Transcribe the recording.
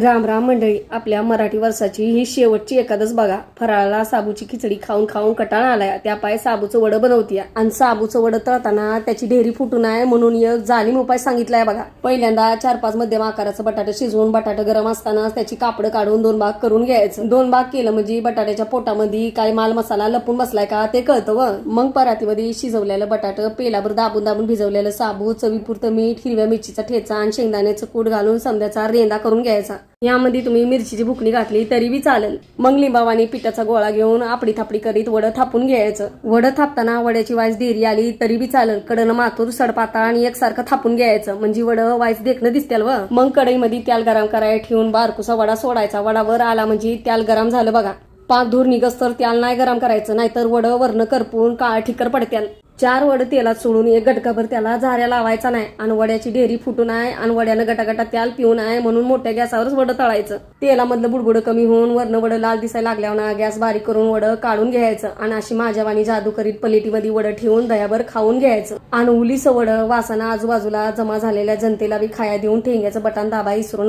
राम राम मंडळी, आपल्या मराठी वर्षाची ही शेवटची एकादश बघा. फराळाला साबूची खिचडी खाऊन खाऊन कटाळा आलाय. त्या पाय साबूचं वडं बनवतीया आणि साबूचं वडं तळताना त्याची ढेरी फुटू नये म्हणून एक जालीम उपाय सांगितलाय बघा. पहिल्यांदा 4-5 मध्यम आकाराचं बटाटा शिजवून बटाटा गरम असताना त्याची कापड काढून 2 भाग करून घ्यायचं. 2 भाग केलं म्हणजे बटाट्याच्या पोटामध्ये काय माल मसाला लपून बसलाय का ते कळतं व मग परातीमध्ये शिजवलेलं बटाटा, पेलाभर दाबून दाबून भिजवलेलं साबू, चवीपुरतं मीठ, हिरव्या मिरचीचा ठेचा आणि शेंगदाण्याचं कूट घालून समद्याचा रेंदा करून घ्यायचा. यामध्ये तुम्ही मिरचीची भुकणी घातली तरी बी चालेल. मग लिंबावानी पिठाचा गोळा घेऊन आपडी थापडी करीत वडं थापून घ्यायचं. वडं थापताना वड्याची वाईस देरी आली तरी बी चालेल. कडनं माथूर सडपाता आणि एकसारखं थापून घ्यायचं म्हणजे वडं वाईस देखणं दिसतेल व मग कढईमध्ये तेल गरम करायला ठेवून बारकुसा वडा सोडायचा. वडा वर आला म्हणजे तेल गरम झालं बघा. 5 धूर निघस तर तेल नाही गरम करायचं, नाहीतर वडं वरनं करपून काळ ठिकर पडत्याल. 4 वडं तेलात सोडून एक गटकाभर त्याला झाऱ्या लावायचा नाही आणि वड्याची ढेरी फुटू नये आणि वड्यानं गटागटा तेल पिऊ नये म्हणून मोठ्या गॅसवरच वडं तळायचं. तेलामधलं बुडबुड कमी होऊन वरनं वडं लाल दिसायला लागल्यावर ना गॅस बारीक करून वडं काढून घ्यायचं आणि अशी माझ्यावानी जादू करीत प्लेटीमध्ये वडं ठेवून दह्याभर खाऊन घ्यायचं. आणि उलीचं वडं वासाना आजूबाजूला जमा झालेल्या जनतेला बी खाया देऊन ठेंग्याचं बटन दाबा विसरू नका.